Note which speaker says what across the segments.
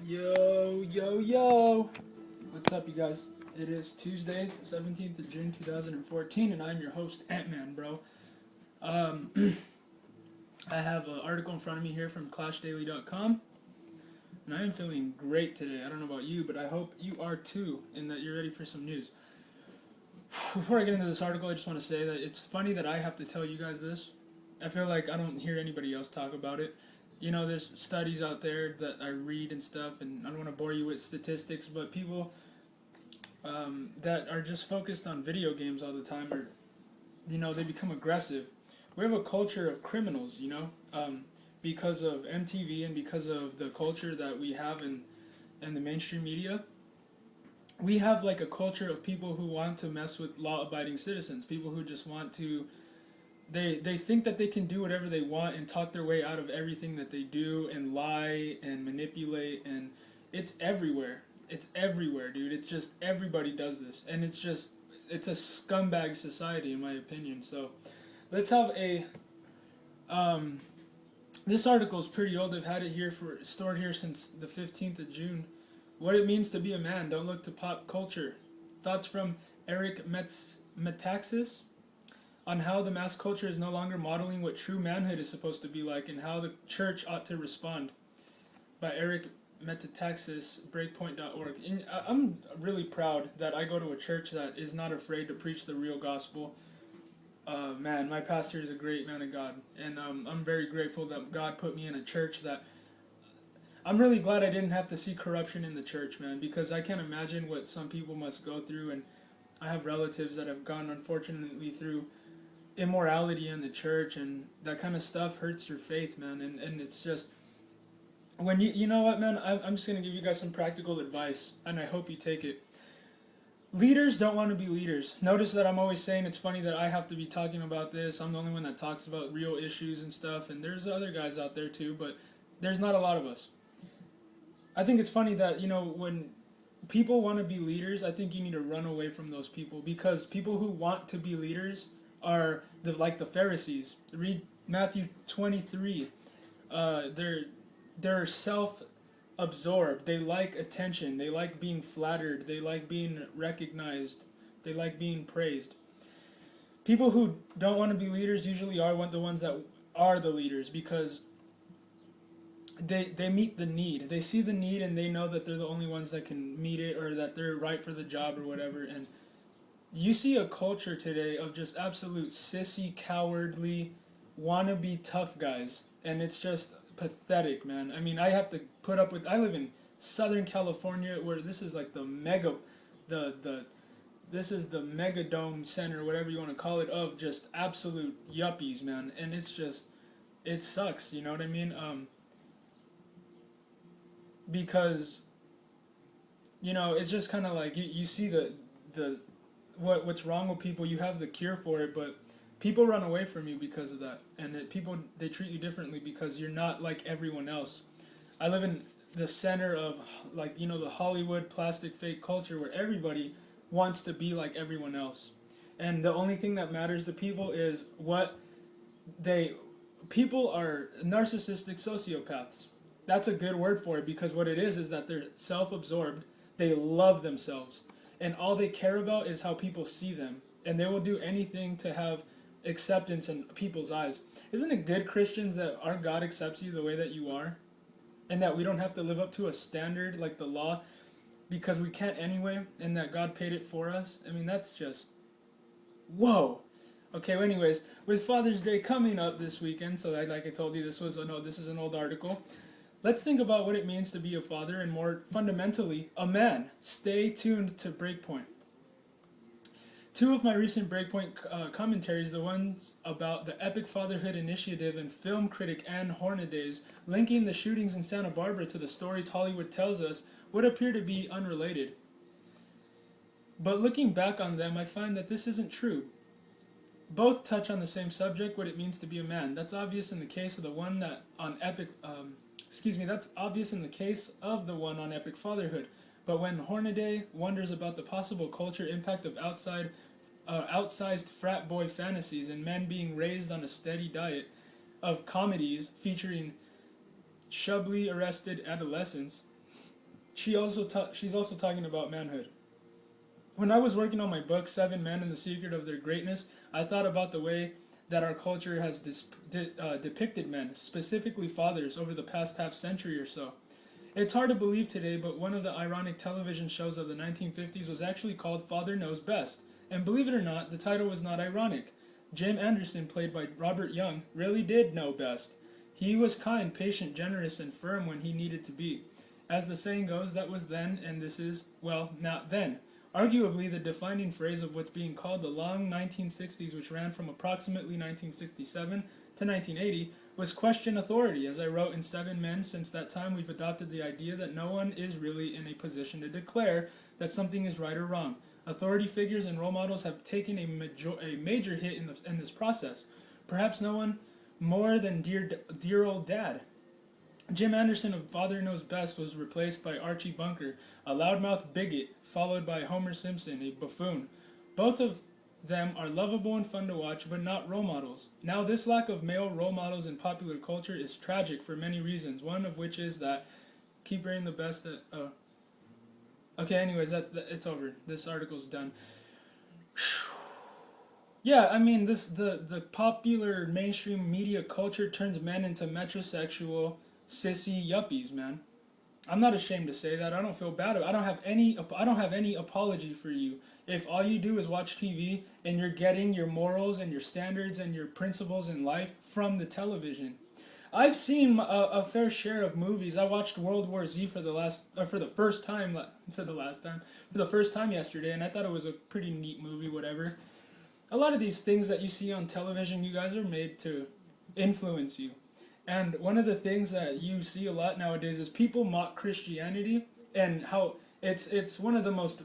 Speaker 1: Yo, yo, yo! What's up, you guys? It is Tuesday, 17th of June, 2014, and I'm your host, Ant-Man, bro. Um, I have an article in front of me here from ClashDaily.com, and I am feeling great today. I don't know about you, but I hope you are too, and that you're ready for some news. Before I get into this article, I just want to say that it's funny that I have to tell you guys this. I feel like I don't hear anybody else talk about it. You know, there's studies out there that I read and stuff, and I don't want to bore you with statistics, but people that are just focused on video games all the time are, they become aggressive. We have a culture of criminals, because of MTV and because of the culture that we have in the mainstream media. We have like a culture of people who want to mess with law-abiding citizens, people who just want to they think that they can do whatever they want and talk their way out of everything that they do and lie and manipulate, and it's everywhere. It's everywhere, dude. It's just everybody does this, and it's a scumbag society in my opinion. So let's have a this article is pretty old. I've had it here for stored here since the 15th of June. What it means to be a man. Don't look to pop culture. Thoughts from Eric Metaxas on how the mass culture is no longer modeling what true manhood is supposed to be like and how the church ought to respond. By Eric Metaxas, Breakpoint.org. And I'm really proud that I go to a church that is not afraid to preach the real gospel. Man, my pastor is a great man of God, and I'm very grateful that God put me in a church that I'm really glad I didn't have to see corruption in the church, man, because I can't imagine what some people must go through, and I have relatives that have gone, unfortunately, through immorality in the church, and that kind of stuff hurts your faith, man, and it's just, when you know what, man, I'm just going to give you guys some practical advice, and I hope you take it. Leaders don't want to be leaders. Notice that I'm always saying it's funny that I have to be talking about this. I'm the only one that talks about real issues and stuff, and there's other guys out there too, but there's not a lot of us. I think it's funny that, when people want to be leaders, I think you need to run away from those people, because people who want to be leaders are like the Pharisees. Read Matthew 23. They're self-absorbed. They like attention. They like being flattered. They like being recognized. They like being praised. People who don't want to be leaders usually are the ones that are the leaders, because they meet the need. They see the need, and they know that they're the only ones that can meet it, or that they're right for the job or whatever. And you see a culture today of just absolute sissy, cowardly, wannabe tough guys, and it's just pathetic, man. I mean, I have to put up with. I live in Southern California, where this is like this is the megadome center, whatever you want to call it, of just absolute yuppies, man. And it sucks. You know what I mean? Because it's just kind of like you see the what's wrong with people. You have the cure for it, but people run away from you because of that, and people, they treat you differently because you're not like everyone else. I live in the center of, like, the Hollywood plastic fake culture, where everybody wants to be like everyone else, and the only thing that matters to people is what they people are narcissistic sociopaths. That's a good word for it, because what it is that they're self-absorbed. They love themselves, and all they care about is how people see them, and they will do anything to have acceptance in people's eyes. Isn't it good, Christians, that our God accepts you the way that you are, and that we don't have to live up to a standard like the law, because we can't anyway, and that God paid it for us? I mean, that's just, whoa. Okay, well, anyways, with Father's Day coming up this weekend, so like I told you, this is an old article. Let's think about what it means to be a father, and more fundamentally, a man. Stay tuned to Breakpoint. Two of my recent Breakpoint commentaries, the ones about the Epic Fatherhood Initiative and film critic Ann Hornaday, linking the shootings in Santa Barbara to the stories Hollywood tells us, would appear to be unrelated. But looking back on them, I find that this isn't true. Both touch on the same subject, what it means to be a man. That's obvious in the case of the one that on Epic... that's obvious in the case of the one on Epic Fatherhood. But when Hornaday wonders about the possible culture impact of outsized frat boy fantasies and men being raised on a steady diet of comedies featuring shubbly arrested adolescents, she's also talking about manhood. When I was working on my book, Seven Men and the Secret of Their Greatness, I thought about the way that our culture has depicted men, specifically fathers, over the past half century or so. It's hard to believe today, but one of the ironic television shows of the 1950s was actually called Father Knows Best. And believe it or not, the title was not ironic. Jim Anderson, played by Robert Young, really did know best. He was kind, patient, generous, and firm when he needed to be. As the saying goes, that was then, and this is, well, not then. Arguably, the defining phrase of what's being called the long 1960s, which ran from approximately 1967 to 1980, was question authority. As I wrote in Seven Men, since that time we've adopted the idea that no one is really in a position to declare that something is right or wrong. Authority figures and role models have taken a major hit in this process. Perhaps no one more than dear old Dad. Jim Anderson of Father Knows Best was replaced by Archie Bunker, a loudmouth bigot, followed by Homer Simpson, a buffoon. Both of them are lovable and fun to watch, but not role models. Now, this lack of male role models in popular culture is tragic for many reasons, one of which is that keep bringing the best at... Okay, anyways, it's over. This article's done. Yeah, I mean, the popular mainstream media culture turns men into metrosexual, sissy yuppies, man. I'm not ashamed to say that. I don't feel bad. I don't have any apology for you. If all you do is watch TV and you're getting your morals and your standards and your principles in life from the television. I've seen a fair share of movies. I watched World War Z for the first time yesterday, and I thought it was a pretty neat movie, whatever. A lot of these things that you see on television, you guys are made to influence you. And one of the things that you see a lot nowadays is people mock Christianity and how it's one of the most,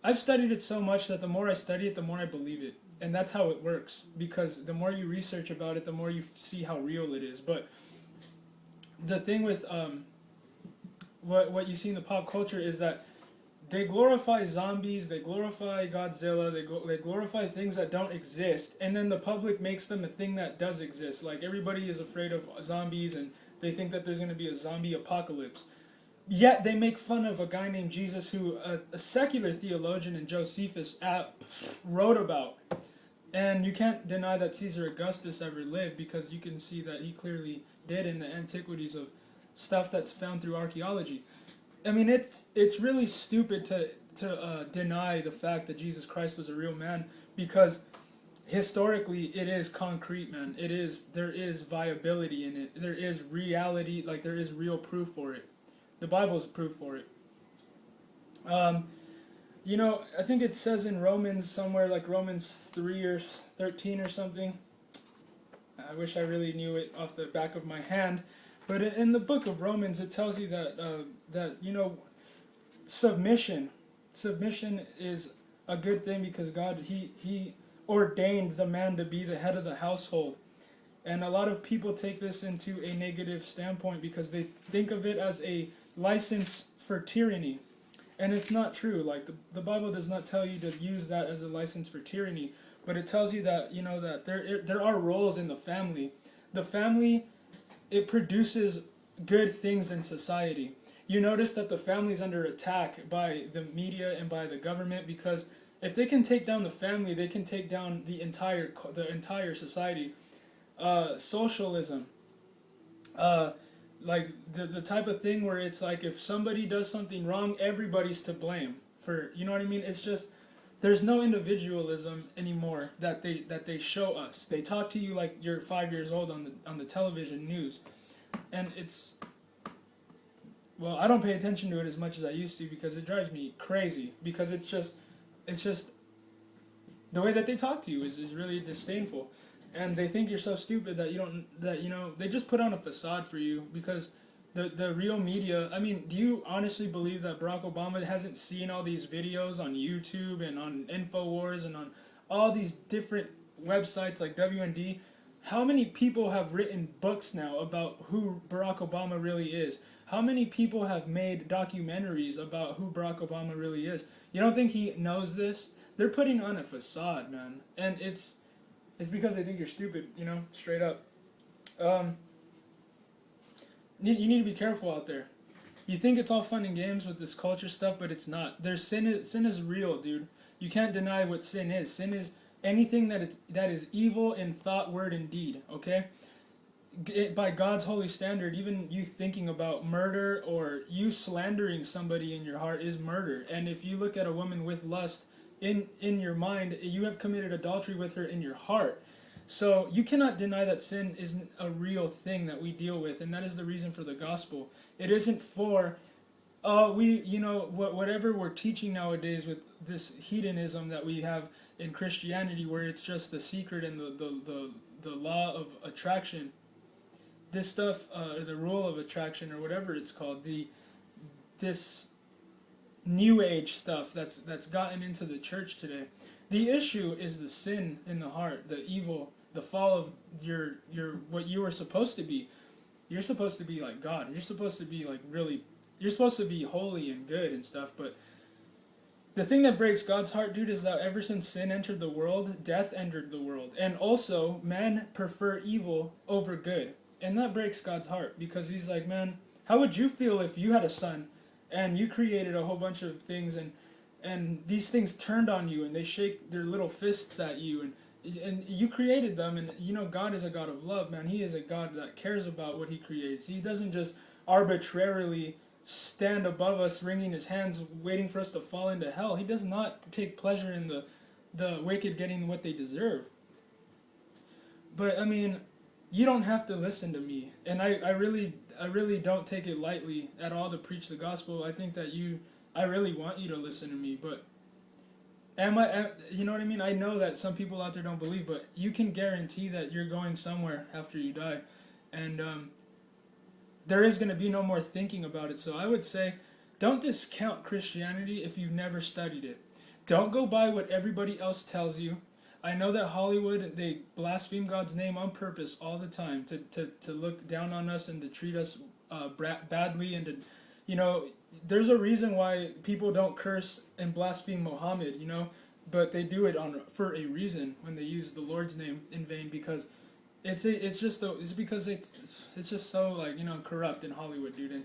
Speaker 1: I've studied it so much that the more I study it, the more I believe it. And that's how it works, because the more you research about it, the more you see how real it is. But the thing with what you see in the pop culture is that they glorify zombies, they glorify Godzilla, they glorify things that don't exist, and then the public makes them a thing that does exist. Like, everybody is afraid of zombies, and they think that there's going to be a zombie apocalypse. Yet they make fun of a guy named Jesus who a secular theologian and Josephus wrote about. And you can't deny that Caesar Augustus ever lived, because you can see that he clearly did in the antiquities of stuff that's found through archaeology. I mean, it's really stupid to deny the fact that Jesus Christ was a real man, because historically it is concrete, man. There is viability in it. There is reality, like there is real proof for it. The Bible is proof for it. I think it says in Romans somewhere, like Romans 3 or 13 or something. I wish I really knew it off the back of my hand. But in the book of Romans, it tells you that submission is a good thing, because God, he ordained the man to be the head of the household. And a lot of people take this into a negative standpoint because they think of it as a license for tyranny. And it's not true. Like, the Bible does not tell you to use that as a license for tyranny, but it tells you that, that there are roles in the family. The family, it produces good things in society. You notice that the family's under attack by the media and by the government, because if they can take down the family, they can take down the entire society. Socialism, like the type of thing where it's like if somebody does something wrong, everybody's to blame for, you know what I mean? It's just, there's no individualism anymore that they show us. They talk to you like you're 5 years old on the television news, and it's, well, I don't pay attention to it as much as I used to, because it drives me crazy, because it's just the way that they talk to you is really disdainful. And they think you're so stupid that they just put on a facade for you, because the real media, I mean, do you honestly believe that Barack Obama hasn't seen all these videos on YouTube and on InfoWars and on all these different websites like WND? How many people have written books now about who Barack Obama really is? How many people have made documentaries about who Barack Obama really is? You don't think he knows this? They're putting on a facade, man. And it's because they think you're stupid, straight up. You need to be careful out there. You think it's all fun and games with this culture stuff, but it's not. There's sin is real, dude. You can't deny what sin is. Sin is anything that is evil in thought, word, and deed. Okay, by God's holy standard, even you thinking about murder or you slandering somebody in your heart is murder. And if you look at a woman with lust in your mind, you have committed adultery with her in your heart. So you cannot deny that sin isn't a real thing that we deal with, and that is the reason for the gospel. It isn't for whatever we're teaching nowadays with this hedonism that we have in Christianity, where it's just the secret and the law of attraction. This stuff, the rule of attraction or whatever it's called, this new age stuff that's gotten into the church today. The issue is the sin in the heart, the evil, the fall of your what you were supposed to be. You're supposed to be like God. You're supposed to be like really. You're supposed to be holy and good and stuff. But the thing that breaks God's heart, dude, is that ever since sin entered the world, death entered the world, and also men prefer evil over good. And that breaks God's heart, because he's like, man, how would you feel if you had a son and you created a whole bunch of things and these things turned on you and they shake their little fists at you and you created them, and you know God is a God of love, man. He is a God that cares about what he creates. He doesn't just arbitrarily stand above us wringing his hands waiting for us to fall into hell. He does not take pleasure in the wicked getting what they deserve. But I mean, you don't have to listen to me, and I really don't take it lightly at all to preach the gospel. I think that I really want you to listen to me, but you know what I mean? I know that some people out there don't believe, but you can guarantee that you're going somewhere after you die, and there is going to be no more thinking about it. So I would say, don't discount Christianity if you've never studied it. Don't go by what everybody else tells you. I know that Hollywood, they blaspheme God's name on purpose all the time to look down on us and to treat us badly, and to, you know, there's a reason why people don't curse and blaspheme Muhammad, you know, but they do it for a reason when they use the Lord's name in vain, because it's because it's just so, like, you know, corrupt in Hollywood, dude, and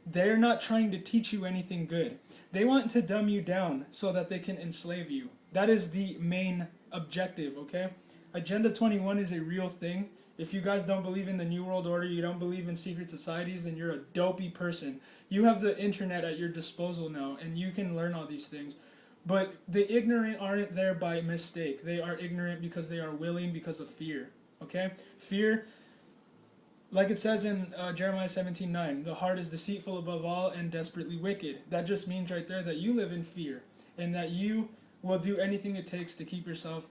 Speaker 1: they're not trying to teach you anything good. They want to dumb you down so that they can enslave you. That is the main objective, okay? Agenda 21 is a real thing. If you guys don't believe in the New World Order, you don't believe in secret societies, then you're a dopey person. You have the internet at your disposal now, and you can learn all these things. But the ignorant aren't there by mistake. They are ignorant because they are willing because of fear, okay? Fear, like it says in Jeremiah 17:9, the heart is deceitful above all and desperately wicked. That just means right there that you live in fear, and that you will do anything it takes to keep yourself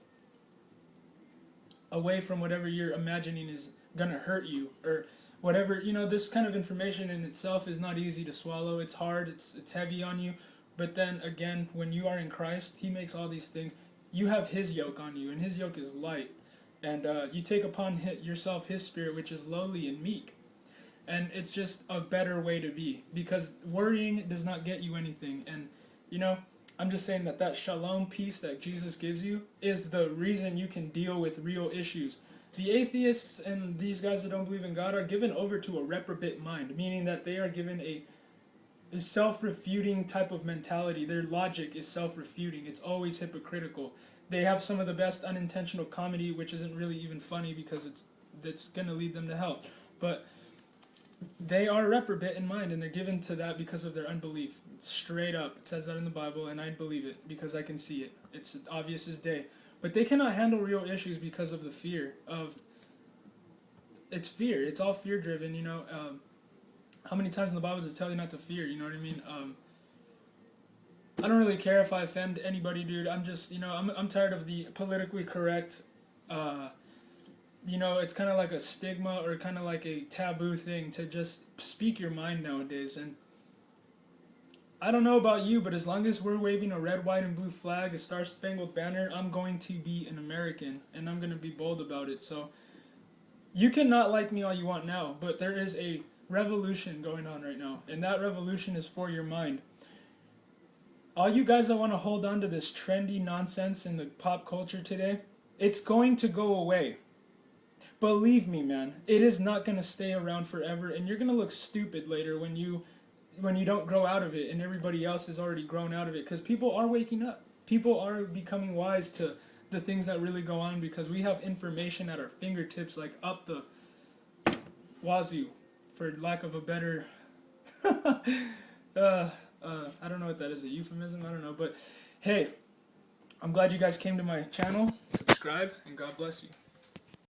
Speaker 1: away from whatever you're imagining is gonna hurt you, or whatever. You know, this kind of information in itself is not easy to swallow. It's hard, it's heavy on you. But then again, when you are in Christ, he makes all these things. You have his yoke on you, and his yoke is light. And you take upon yourself his spirit, which is lowly and meek. And it's just a better way to be, because worrying does not get you anything. And, you know, I'm just saying that shalom peace that Jesus gives you is the reason you can deal with real issues. The atheists and these guys that don't believe in God are given over to a reprobate mind, meaning that they are given a self-refuting type of mentality. Their logic is self-refuting. It's always hypocritical. They have some of the best unintentional comedy, which isn't really even funny because it's going to lead them to hell. But they are reprobate in mind, and they're given to that because of their unbelief. It's straight up. It says that in the Bible, and I believe it because I can see it. It's obvious as day. But they cannot handle real issues because of the fear of... It's fear. It's all fear-driven, you know. How many times in the Bible does it tell you not to fear? You know what I mean? I don't really care if I offend anybody, dude. I'm just, you know, I'm tired of the politically correct... you know, it's kind of like a stigma or kind of like a taboo thing to just speak your mind nowadays. And I don't know about you, but as long as we're waving a red, white, and blue flag, a star-spangled banner, I'm going to be an American, and I'm going to be bold about it. So you can not like me all you want now, but there is a revolution going on right now, and that revolution is for your mind. All you guys that want to hold on to this trendy nonsense in the pop culture today, it's going to go away. Believe me, man, it is not going to stay around forever, and you're going to look stupid later when you when you don't grow out of it and everybody else has already grown out of it, because people are waking up. People are becoming wise to the things that really go on, because we have information at our fingertips, like up the wazoo, for lack of a better I don't know what that is, a euphemism, I don't know, but hey, I'm glad you guys came to my channel. Subscribe, and God bless you.